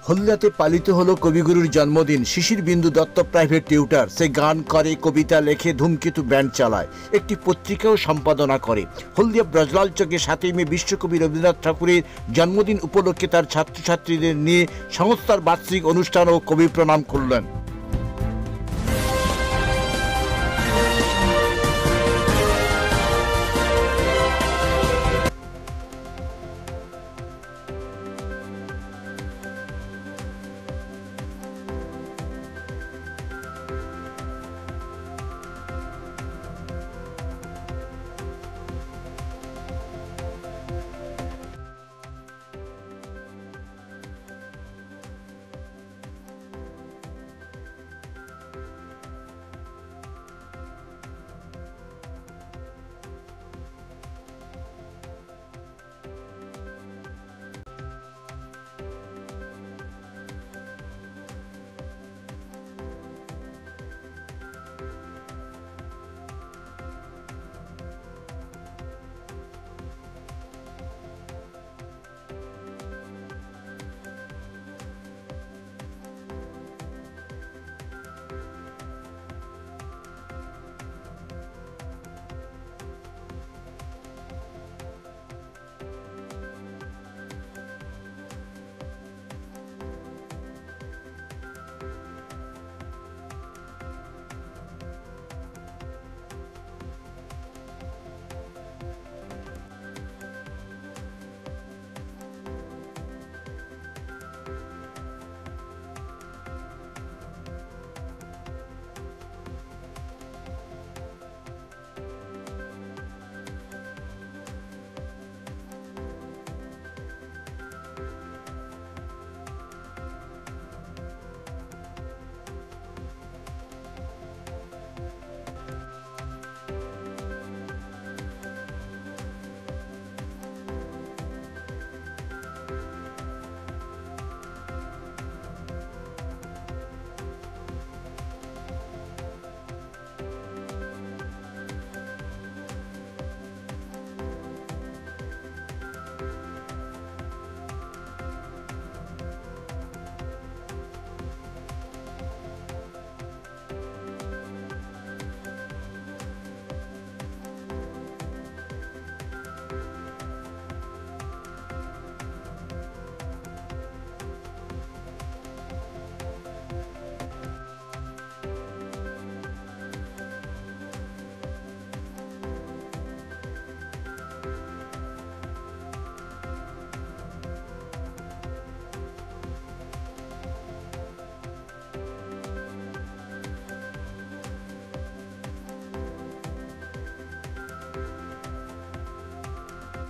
হলদিয়াতে পালিত হলো কবিগুরুর জন্মদিন। শিশির বিন্দু দত্ত প্রাইভেট টিউটার। সে গান করে, কবিতা লেখে, ধূমকেতু ব্যান্ড চালায়, একটি পত্রিকাও সম্পাদনা করে। হলদিয়া ব্রজলাল চকে 7ই মে বিশ্বকবি রবীন্দ্রনাথ ঠাকুরের জন্মদিন উপলক্ষে তার ছাত্রছাত্রীদের নিয়ে সংস্থার বার্ষিক অনুষ্ঠান ও কবি প্রণাম করলেন।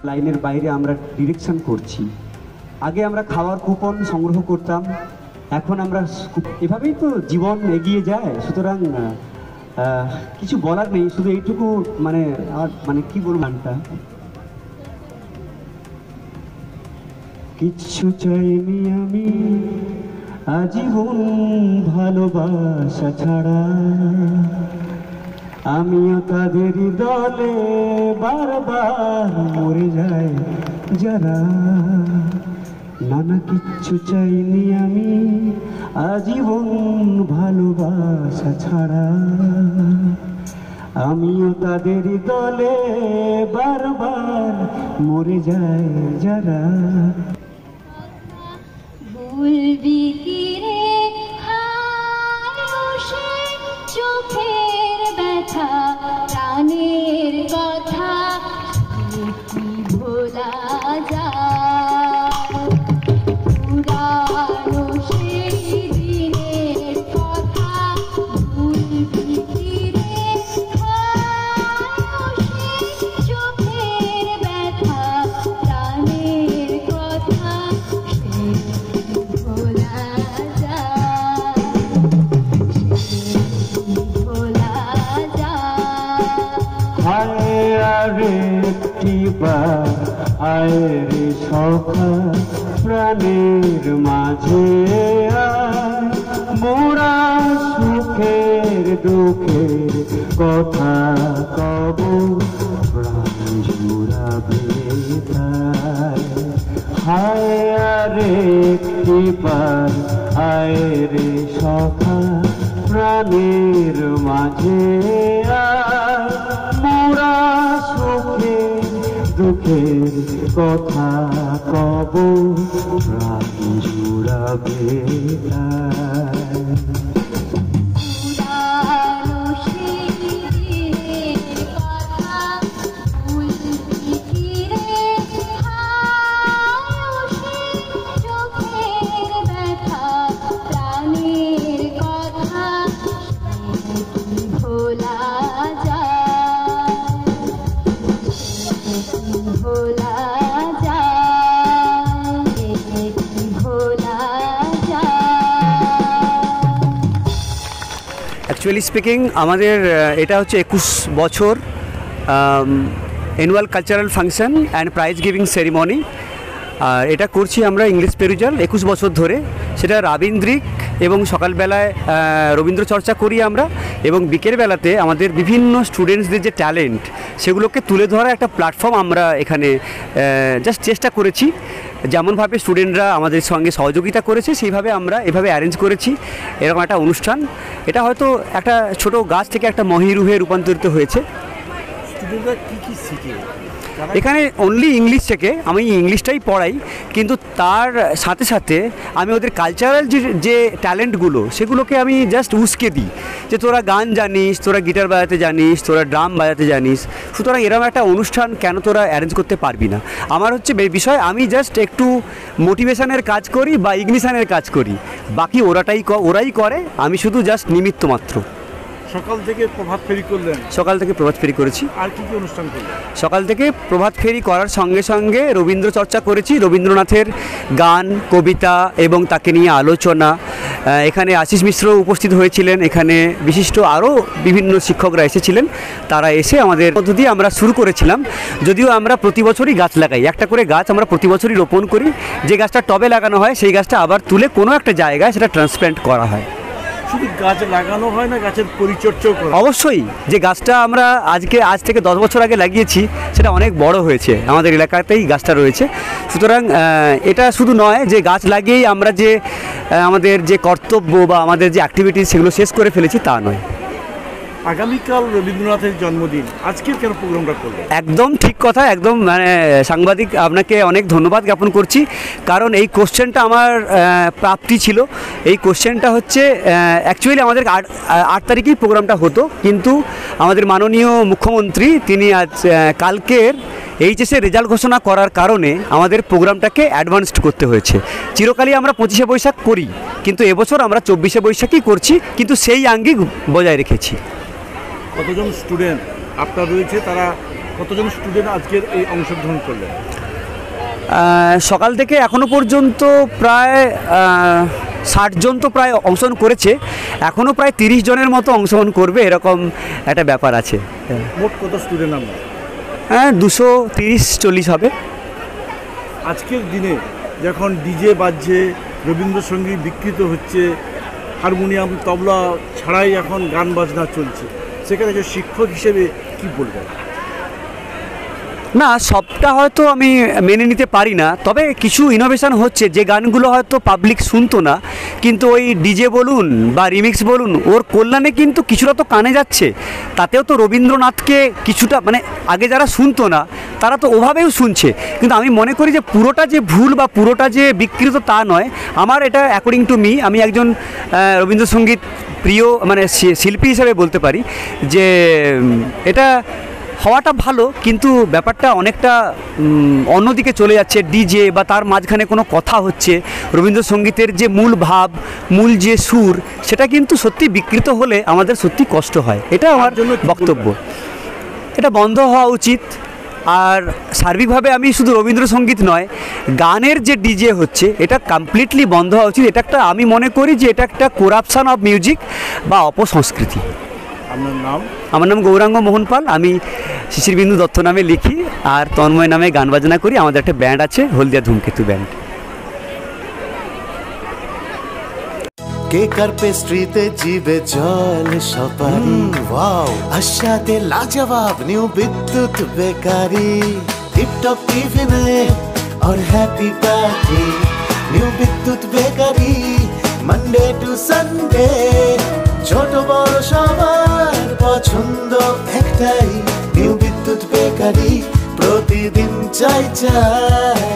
লাইনের বাইরে আমরা ডিরেকশন করছি। আগে আমরা খাওয়ার কুপন সংগ্রহ করতাম, এখন আমরা এভাবেই তো জীবন এগিয়ে যায়। সুতরাং কিছু বলার নেই, শুধু এইটুকু মানে কি বলবো, গানটা কিচ্ছু চাইনি আমি আজীবন ভালোবাসা ছাড়া, আমিও তাদের দলে বারবার মরে যায় যারা। নানা কিচ্ছু চাইনি আমি আজীবন ভালোবাসা ছাড়া, আমিও তাদের দলে বারবার মরে যায় যারা। বলবি কি রে চোখের ব্যথা, প্রাণের কথা কি ভোলা যায়, পুরানো সেই দিনের কথা। বলবি কি রে চোখের ব্যথা, প্রাণের কথা ভোলা যায়, ভোলা যায়। আরেকটিবার আয় রে সখা প্রাণের মাঝে আয়, মোরা সুখের দুঃখের কথা কব, প্রাণ জুড়াবে তাই। হায় আরে একটিবার আয় রে সখা প্রাণের মাঝে আয়, মোরা সুখে দুঃখের কথা কব প্রাণ জুড়াবে তাই। পুরানো স্মৃতির কথা ভুলতে ফিরে হাসি, চোখের ব্যথা প্রাণের কথা সে কি ভোলা যায়, সে কি ভোলা যায়, সে কি ভোলা যায়। অ্যাকচুয়ালি স্পিকিং আমাদের এটা হচ্ছে 21 বছর annual cultural function and prize giving ceremony. আর এটা করছি আমরা ইংলিশ পেরুজাল 21 বছর ধরে। সেটা রাবীন্দ্রিক এবং সকালবেলায় রবীন্দ্র চর্চা করি আমরা, এবং বিকেলবেলাতে আমাদের বিভিন্ন স্টুডেন্টসদের যে ট্যালেন্ট সেগুলোকে তুলে ধরার একটা প্ল্যাটফর্ম আমরা এখানে জাস্ট চেষ্টা করেছি। যেমনভাবে স্টুডেন্টরা আমাদের সঙ্গে সহযোগিতা করেছে সেইভাবে আমরা এভাবে অ্যারেঞ্জ করেছি এরকম একটা অনুষ্ঠান। এটা হয়তো একটা ছোট গাছ থেকে একটা মহিরুহে রূপান্তরিত হয়েছে। স্টুডেন্টরা কী কী শিখে? এখানে অনলি ইংলিশ থেকে আমি ইংলিশটাই পড়াই, কিন্তু তার সাথে সাথে আমি ওদের কালচারাল যে ট্যালেন্টগুলো সেগুলোকে আমি জাস্ট উস্কে দিই যে তোরা গান জানিস, তোরা গিটার বাজাতে জানিস, তোরা ড্রাম বাজাতে জানিস, সুতরাং এরকম একটা অনুষ্ঠান কেন তোরা অ্যারেঞ্জ করতে পারবি না। আমার হচ্ছে বিষয় আমি জাস্ট একটু মোটিভেশনের কাজ করি বা ইগনিশনের কাজ করি, বাকি ওরাই করে, আমি শুধু জাস্ট নিমিত্ত মাত্র। সকাল থেকে প্রভাত ফেরি করলেন? সকাল থেকে প্রভাত ফেরি করেছি। আর কি কি অনুষ্ঠান করলেন? সকাল থেকে প্রভাত ফেরি করার সঙ্গে সঙ্গে রবীন্দ্র চর্চা করেছি, রবীন্দ্রনাথের গান, কবিতা এবং তাকে নিয়ে আলোচনা। এখানে আশিস মিশ্র উপস্থিত হয়েছিলেন, এখানে বিশিষ্ট আরও বিভিন্ন শিক্ষকরা এসেছিলেন। তারা এসে আমাদের মধ্য দিয়ে আমরা শুরু করেছিলাম। যদিও আমরা প্রতি বছরই গাছ লাগাই, একটা করে গাছ আমরা প্রতি বছরই রোপণ করি। যে গাছটা টবে লাগানো হয় সেই গাছটা আবার তুলে কোনো একটা জায়গায় সেটা ট্রান্সপ্ল্যান্ট করা হয়। শুধু গাছ লাগানো হয় না, গাছের পরিচর্যাও করা? অবশ্যই। যে গাছটা আমরা আজ থেকে 10 বছর আগে লাগিয়েছি সেটা অনেক বড় হয়েছে, আমাদের এলাকাতেই গাছটা রয়েছে। সুতরাং এটা শুধু নয় যে গাছ লাগিয়েই আমরা যে আমাদের যে কর্তব্য বা আমাদের যে অ্যাক্টিভিটিস সেগুলো শেষ করে ফেলেছি তা নয়। আগামীকাল রবীন্দ্রনাথের জন্মদিন, আজকের কেন প্রোগ্রামটা করলেন? একদম ঠিক কথা, একদম মানে সাংবাদিক আপনাকে অনেক ধন্যবাদ জ্ঞাপন করছি, কারণ এই কোশ্চেনটা আমার প্রাপ্তি ছিল। এই কোশ্চেনটা হচ্ছে অ্যাকচুয়ালি আমাদের 8 তারিখেই প্রোগ্রামটা হতো, কিন্তু আমাদের মাননীয় মুখ্যমন্ত্রী তিনি আজ কালকের এইচএসের রেজাল্ট ঘোষণা করার কারণে আমাদের প্রোগ্রামটাকে অ্যাডভান্সড করতে হয়েছে। চিরকালই আমরা 25শে বৈশাখ করি, কিন্তু এবছর আমরা 24শে বৈশাখই করছি, কিন্তু সেই আঙ্গিক বজায় রেখেছি। কতজন স্টুডেন্ট আপনার রয়েছে, তারা কতজন স্টুডেন্ট আজকের এই অংশগ্রহণ করলেন? সকাল থেকে এখনও পর্যন্ত প্রায় 60 জন তো প্রায় অংশগ্রহণ করেছে, এখনও প্রায় 30 জনের মতো অংশগ্রহণ করবে, এরকম একটা ব্যাপার আছে। মোট কত স্টুডেন্ট আমরা? 230-40 হবে। আজকের দিনে যখন ডিজে বাজছে, রবীন্দ্রসঙ্গীত বিকৃত হচ্ছে, হারমোনিয়াম তবলা ছাড়াই এখন গান বাজনা চলছে, সেখানে যে শিক্ষক হিসেবে কি বলবেন? না, সবটা হয়তো আমি মেনে নিতে পারি না, তবে কিছু ইনোভেশন হচ্ছে যে গানগুলো হয়তো পাবলিক শুনতো না, কিন্তু ওই ডিজে বলুন বা রিমিক্স বলুন, ওর কল্যাণে কিন্তু কিছুটা তো কানে যাচ্ছে। তাতেও তো রবীন্দ্রনাথকে কিছুটা মানে আগে যারা শুনতো না তারা তো ওভাবেও শুনছে, কিন্তু আমি মনে করি যে পুরোটা যে ভুল বা পুরোটা যে বিকৃত তা নয়। আমার এটা অ্যাকর্ডিং টু মি, আমি একজন রবীন্দ্রসঙ্গীত প্রিয় মানে শিল্পী হিসেবে বলতে পারি যে এটা হওয়াটা ভালো, কিন্তু ব্যাপারটা অনেকটা অন্যদিকে চলে যাচ্ছে। ডিজে বা তার মাঝখানে কোনো কথা হচ্ছে, রবীন্দ্রসঙ্গীতের যে মূল ভাব, মূল যে সুর, সেটা কিন্তু সত্যি বিকৃত হলে আমাদের সত্যি কষ্ট হয়। এটা আমার বক্তব্য। এটা বন্ধ হওয়া উচিত। আর সার্বিকভাবে আমি শুধু রবীন্দ্রসঙ্গীত নয়, গানের যে ডিজে হচ্ছে এটা কমপ্লিটলি বন্ধ হওয়া উচিত। এটা একটা, আমি মনে করি যে এটা একটা করাপশান অফ মিউজিক বা অপসংস্কৃতি। আপনার নাম? আমার নাম গৌরাঙ্গ মোহন পাল। আমি শিশির বিন্দু দত্ত নামে লিখি আর তন্ময় নামে গান বাজনা করি। আমাদের একটা ব্যান্ড আছে, হলদিয়া ধূমকেতু ব্যান্ড। কেক আর পেস্ট্রিতে জিবে জল সপারি, ওয়াও আশাতে লাজবাব নিউ বিদ্যুৎ বেকারি, টিপটপ টিফিনে और हैप्पी पार्टी নিউ বিদ্যুৎ বেকারি মানডে টু সানডে ছোট বড় সবার পছন্দ একটাই নিউ বিদ্যুৎ বেকারি প্রতিদিন চাই চাই